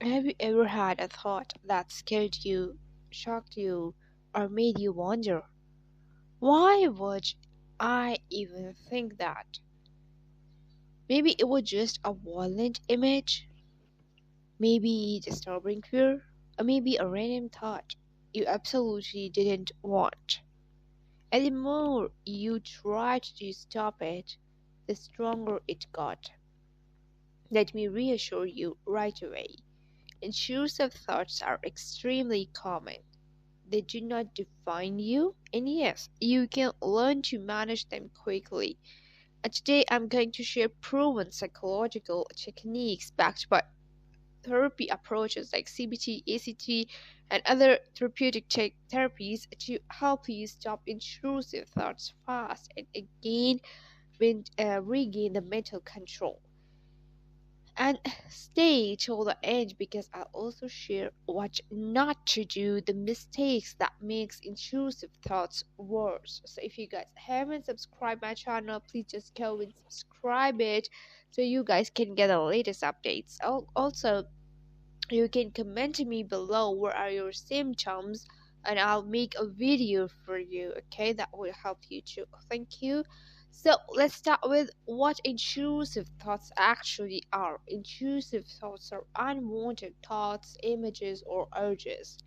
Have you ever had a thought that scared you, shocked you, or made you wonder, why would I even think that? Maybe it was just a violent image, maybe disturbing fear, or maybe a random thought you absolutely didn't want. And the more you tried to stop it, the stronger it got. Let me reassure you right away. Intrusive thoughts are extremely common. They do not define you, and yes, you can learn to manage them quickly. And today I'm going to share proven psychological techniques backed by therapy approaches like CBT, ACT, and other therapeutic therapies to help you stop intrusive thoughts fast and regain the mental control. And stay till the end because I'll also share what not to do, the mistakes that makes intrusive thoughts worse. So if you guys haven't subscribed my channel, please just go and subscribe it so you guys can get the latest updates. Also, you can comment to me below what are your symptoms and I'll make a video for you, okay? That will help you too. Thank you. So let's start with what intrusive thoughts actually are. Intrusive thoughts are unwanted thoughts, images, or urges,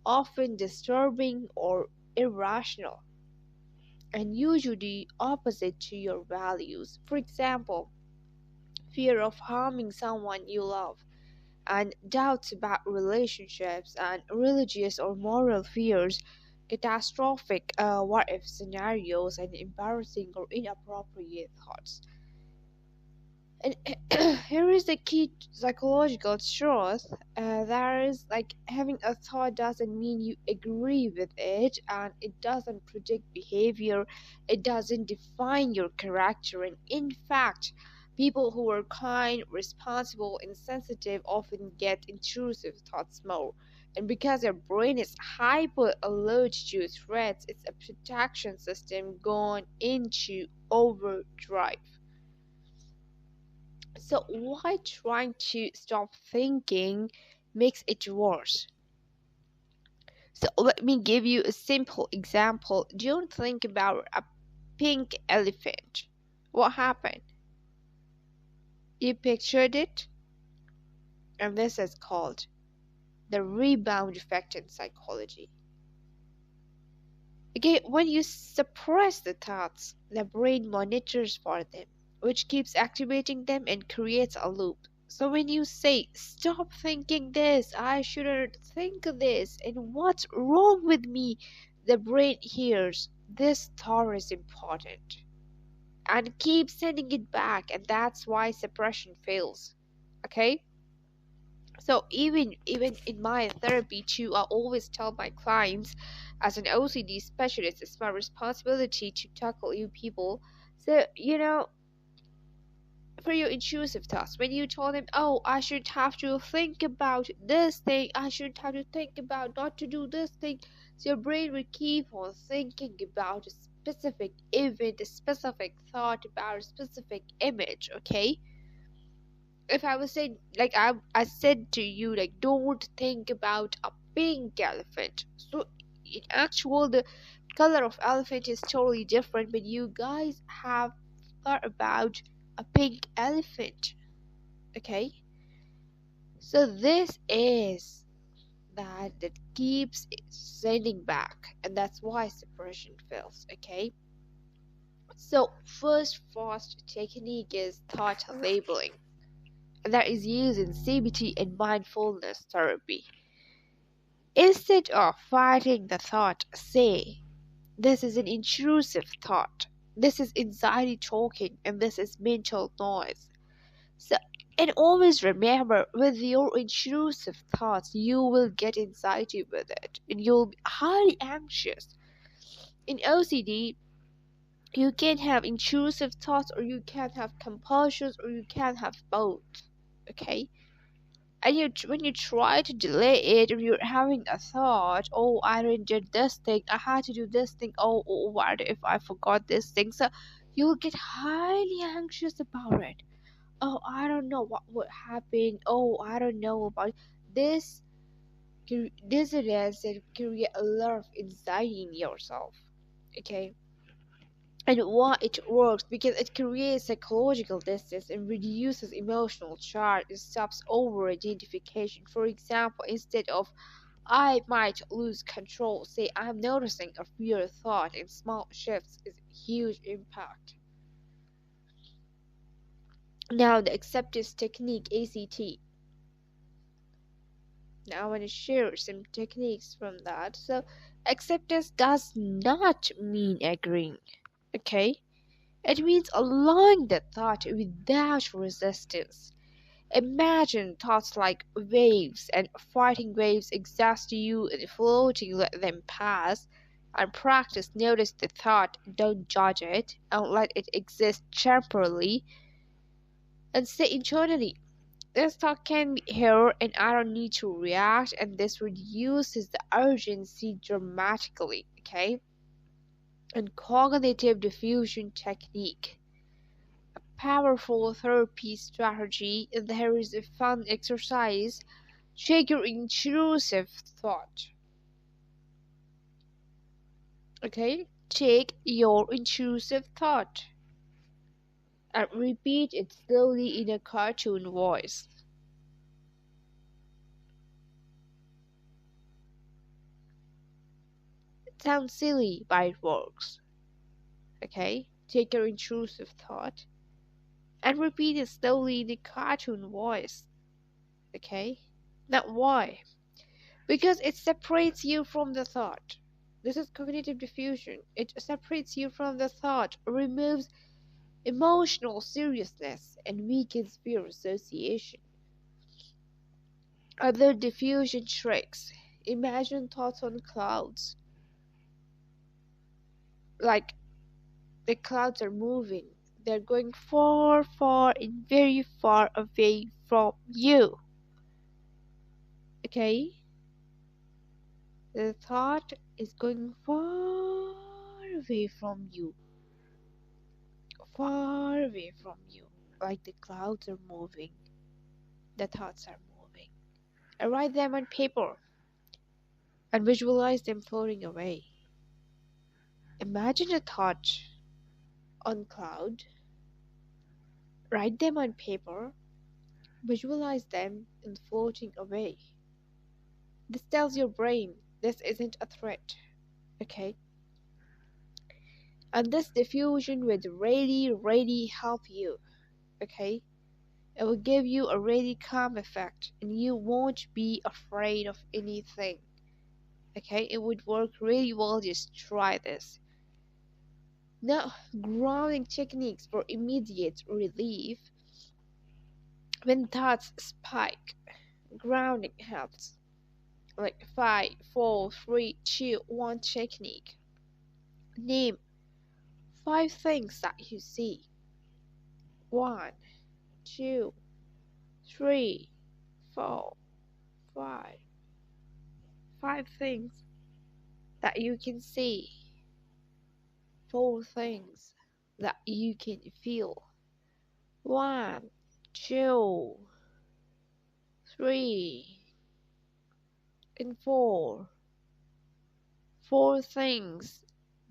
often disturbing or irrational, and usually opposite to your values. For example, fear of harming someone you love, and doubts about relationships, and religious or moral fears, catastrophic what if scenarios, and embarrassing or inappropriate thoughts. And here is the key psychological truth, that is like having a thought doesn't mean you agree with it, and it doesn't predict behavior, it doesn't define your character. And in fact, people who are kind, responsible, and sensitive often get intrusive thoughts more. And because their brain is hyper alert to threats, it's a protection system gone into overdrive. So why trying to stop thinking makes it worse? So let me give you a simple example. Don't think about a pink elephant. What happened? You pictured it? And this is called the rebound effect in psychology. Okay, when you suppress the thoughts, the brain monitors for them, which keeps activating them and creates a loop. So when you say, stop thinking this, I shouldn't think this, and what's wrong with me, the brain hears, this thought is important, and keeps sending it back, and that's why suppression fails. Okay? So even in my therapy too, I always tell my clients, as an OCD specialist, it's my responsibility to tackle you people. So for your intrusive thoughts, when you told them, oh, I should have to think about this thing, I should have to think about not to do this thing, so your brain will keep on thinking about a specific event, a specific thought, about a specific image. Okay, if I was saying, like I said to you, like, don't think about a pink elephant, so in actual the color of elephant is totally different, but you guys have thought about a pink elephant. Okay, so this is that keeps sending back, and that's why suppression fails. Okay, so first fast technique is thought labeling, and that is used in CBT and mindfulness therapy. Instead of fighting the thought, say, this is an intrusive thought, this is anxiety talking, and this is mental noise. So, and always remember, with your intrusive thoughts, you will get anxiety with it, and you'll be highly anxious. In OCD, you can have intrusive thoughts, or you can have compulsions, or you can have both. Okay? And when you try to delay it, if you're having a thought, oh, I didn't did this thing, I had to do this thing, oh, what if I forgot this thing? So you'll get highly anxious about it. oh, I don't know what would happen. Oh, I don't know about this. This is that create a lot of anxiety in yourself. Okay, and why it works because it creates psychological distance and reduces emotional charge and stops over identification. For example, instead of I might lose control, say I'm noticing a weird thought, and small shifts is huge impact. Now the acceptance technique, ACT. Now I want to share some techniques from that. So acceptance does not mean agreeing. Okay, it means allowing the thought without resistance. Imagine thoughts like waves, and fighting waves exhaust you and floating, let them pass. And practice, notice the thought, don't judge it, and let it exist temporarily. And say internally, this thought can be here and I don't need to react, and this reduces the urgency dramatically. Okay? And cognitive diffusion technique, powerful therapy strategy. And there is a fun exercise. Check your intrusive thought. Okay? Take your intrusive thought and repeat it slowly in a cartoon voice. It sounds silly, but it works. Okay? Take your intrusive thought and repeat it slowly in a cartoon voice. Okay? Now, why? Because it separates you from the thought. This is cognitive diffusion. It separates you from the thought, removes emotional seriousness, and weakens fear association. Other diffusion tricks. Imagine thoughts on clouds. Like the clouds are moving. They're going far, far, and very far away from you. Okay? The thought is going far away from you. Far away from you. Like the clouds are moving. The thoughts are moving. I write them on paper and visualize them floating away. Imagine a thought on cloud, write them on paper, visualize them and floating away. This tells your brain this isn't a threat, okay? And this diffusion would really, really help you, okay? It will give you a really calm effect and you won't be afraid of anything, okay? It would work really well, just try this. Now, grounding techniques for immediate relief. When thoughts spike, grounding helps. Like 5, 4, 3, 2, 1 technique. Name 5 things that you see. 1, 2, 3, 4, 5. 5 things that you can see. 4 things that you can feel. 1, 2, 3, and 4. 4 things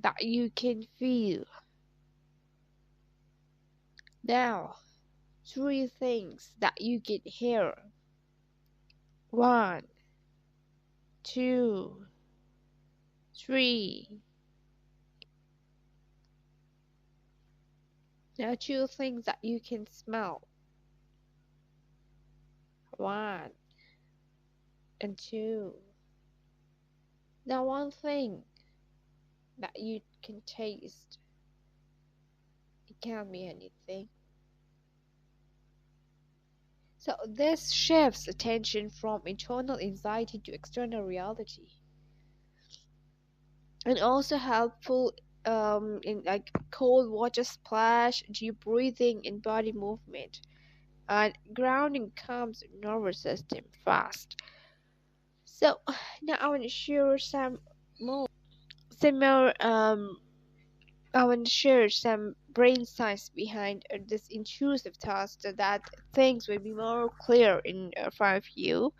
that you can feel. Now, 3 things that you can hear. 1, 2, 3. Now, 2 things that you can smell. 1 and 2. Now, 1 thing that you can taste. It can't be anything. So this shifts attention from internal anxiety to external reality. And also helpful in like cold water splash, deep breathing, and body movement. And grounding calms nervous system fast. So now I want to share some more. Some more. I want to share some brain science behind this intrusive thoughts so that things will be more clear in front of you.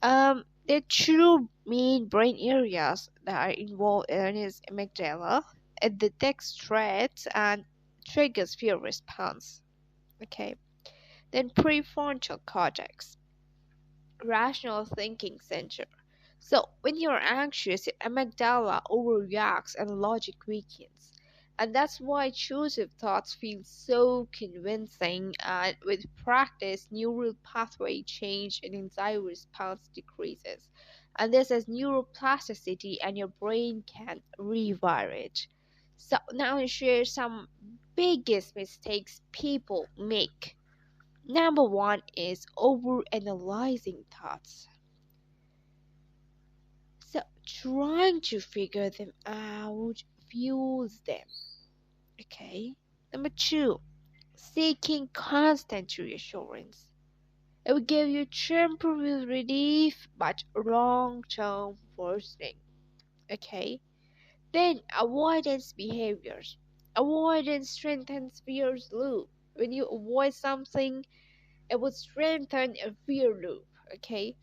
The two main brain areas that are involved in is amygdala. It detects threats and triggers fear response. Okay. Then prefrontal cortex, rational thinking center. So when you're anxious, your amygdala overreacts and logic weakens. And that's why intrusive thoughts feel so convincing, and with practice, neural pathway change and anxiety response decreases. And this is neuroplasticity, and your brain can rewire it. So now I share some biggest mistakes people make. Number one is overanalyzing thoughts. So, trying to figure them out fuels them. Okay. Number two, seeking constant reassurance. It will give you temporary relief but long term worsening. Okay. Then, avoidance behaviors. Avoidance strengthens fear's loop. When you avoid something, it will strengthen a fear loop. Okay.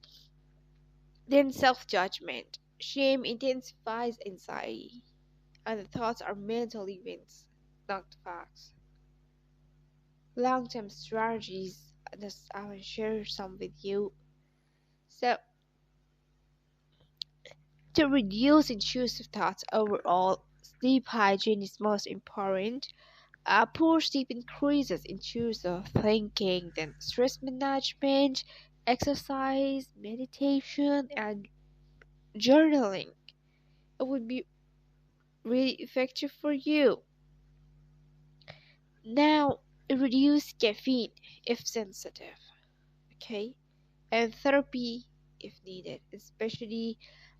Then self judgment. Shame intensifies anxiety, and the thoughts are mental events, not facts. Long term strategies, this I will share some with you. So, to reduce intrusive thoughts overall, sleep hygiene is most important. Poor sleep increases intrusive thinking, then stress management, exercise, meditation, and journaling. It would be really effective for you. Now, reduce caffeine if sensitive, okay? And therapy if needed, especially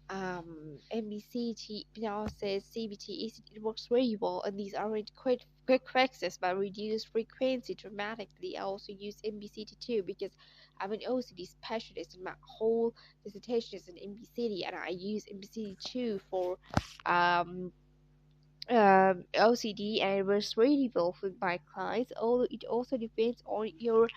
MBCT, hypnosis, CBT, it works very well, and these aren't quick fixes but reduce frequency dramatically. I also use MBCT too because I'm an OCD specialist, and my whole dissertation is in MBCT, and I use MBCT too for um OCD, and it works really well with my clients. Although it also depends on your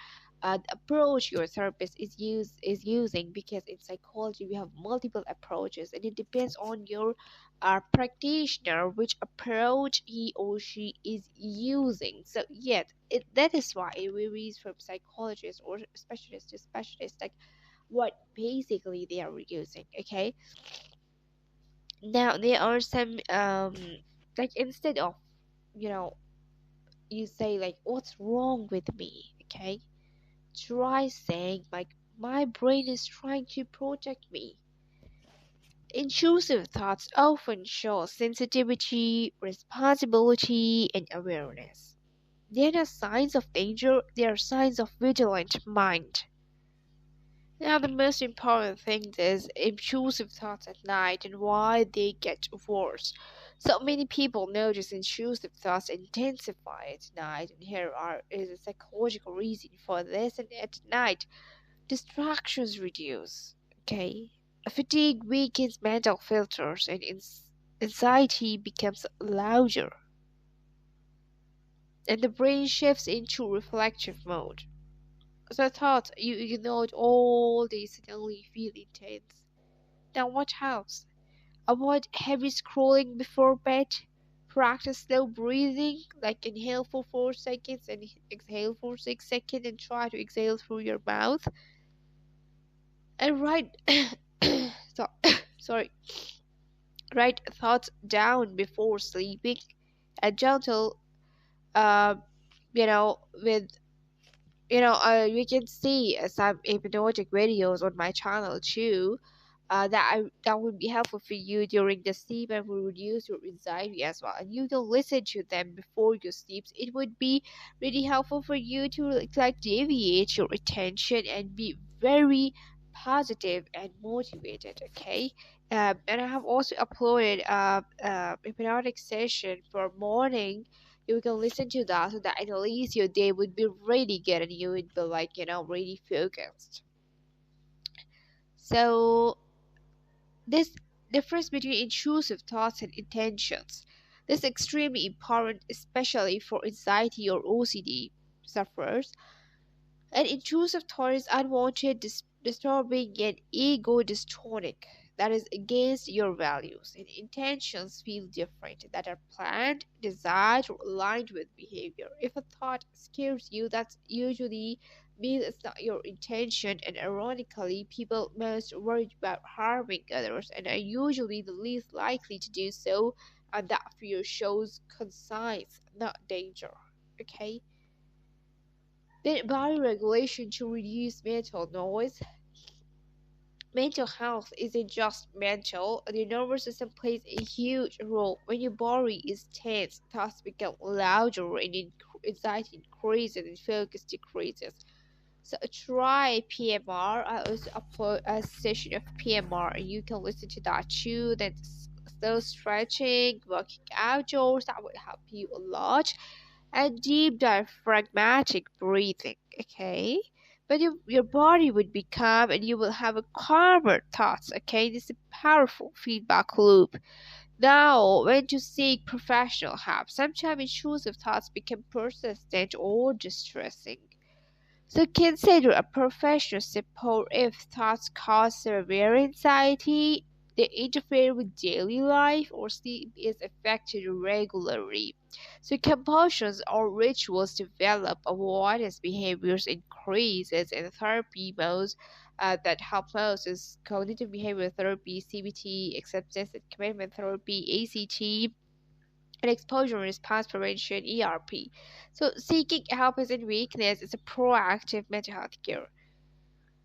approach your therapist is using, because in psychology we have multiple approaches, and it depends on your practitioner which approach he or she is using. So yet that is why it varies from psychologist or specialist to specialist, like what basically they are using. Okay, now there are some like instead of you know you say like what's wrong with me, okay, try saying like my brain is trying to protect me. Intrusive thoughts often show sensitivity, responsibility, and awareness. They are not signs of danger, they are signs of vigilant mind. Now, the most important thing is intrusive thoughts at night and why they get worse. So many people notice intrusive thoughts intensify at night, and is a psychological reason for this. And at night, distractions reduce. Okay, fatigue weakens mental filters, and anxiety becomes louder, and the brain shifts into reflective mode. So thoughts you ignored all day suddenly feel intense. Now what helps? Avoid heavy scrolling before bed. Practice slow breathing, like inhale for 4 seconds and exhale for 6 seconds, and try to exhale through your mouth. And write so, sorry, write thoughts down before sleeping. A gentle uh with you can see some hypnotic videos on my channel too. That would be helpful for you during the sleep and will reduce your anxiety as well. And you can listen to them before you sleep. It would be really helpful for you to like deviate your attention and be very positive and motivated. Okay. And I have also uploaded a hypnotic session for morning. You can listen to that so that at least your day would be really good and you would be like really focused. So this difference between intrusive thoughts and intentions. This is extremely important, especially for anxiety or OCD sufferers. And intrusive thought is unwanted, disturbing, and ego dystonic. That is against your values. And intentions feel different, that are planned, desired, or aligned with behavior. If a thought scares you, that's usually means it's not your intention. And ironically, people most worried about harming others and are usually the least likely to do so. And that fear shows conscience, not danger. Okay? Then body regulation to reduce mental noise. Mental health isn't just mental. The nervous system plays a huge role. When your body is tense, thoughts become louder and anxiety increases and focus decreases. So try PMR. I also upload a session of PMR and you can listen to that too. Then slow stretching, working outdoors, that would help you a lot, and deep diaphragmatic breathing. Okay, but your body would be calm and you will have a calmer thoughts. Okay, this is a powerful feedback loop. Now, when to seek professional help, sometimes intrusive thoughts become persistent or distressing, so consider a professional support if thoughts cause severe anxiety, they interfere with daily life, or sleep is affected regularly. So compulsions or rituals develop, avoidance behaviors increases, and therapy modes that help most is cognitive behavioral therapy, CBT, acceptance and commitment therapy, ACT, and exposure response prevention, ERP. So seeking help isn't weakness, it's a proactive mental health care.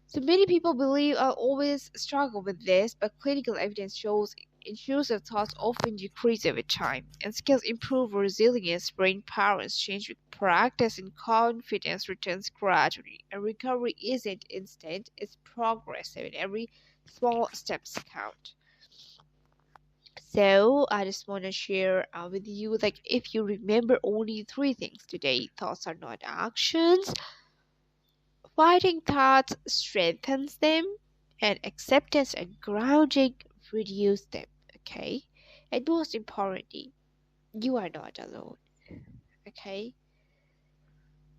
So many people believe I always struggle with this, but clinical evidence shows intrusive thoughts often decrease over time, and skills improve resilience, brain powers change with practice, and confidence returns gradually. And recovery isn't instant, it's progressive, and every small steps count. So I just want to share with you, like, if you remember only three things today: thoughts are not actions, fighting thoughts strengthens them, and acceptance and grounding reduce them. Okay, and most importantly, you are not alone. Okay,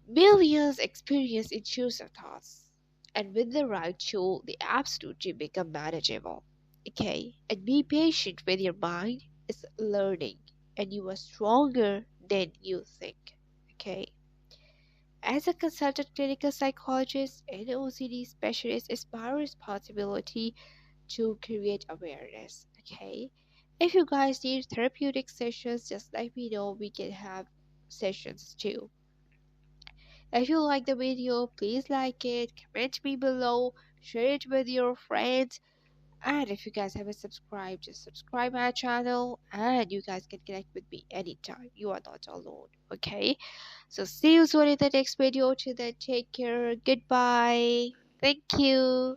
millions experience intrusive thoughts, and with the right tool, they absolutely become manageable. Okay, and be patient with your mind. It's learning, and you are stronger than you think. Okay, as a consultant clinical psychologist and OCD specialist, it's my responsibility to create awareness. Okay, if you guys need therapeutic sessions, just let me know. We can have sessions too. If you like the video, please like it, comment me below, share it with your friends, and if you guys haven't subscribed, just subscribe my channel, and you guys can connect with me anytime. You are not alone, okay? So see you soon in the next video. Till then, take care. Goodbye. Thank you.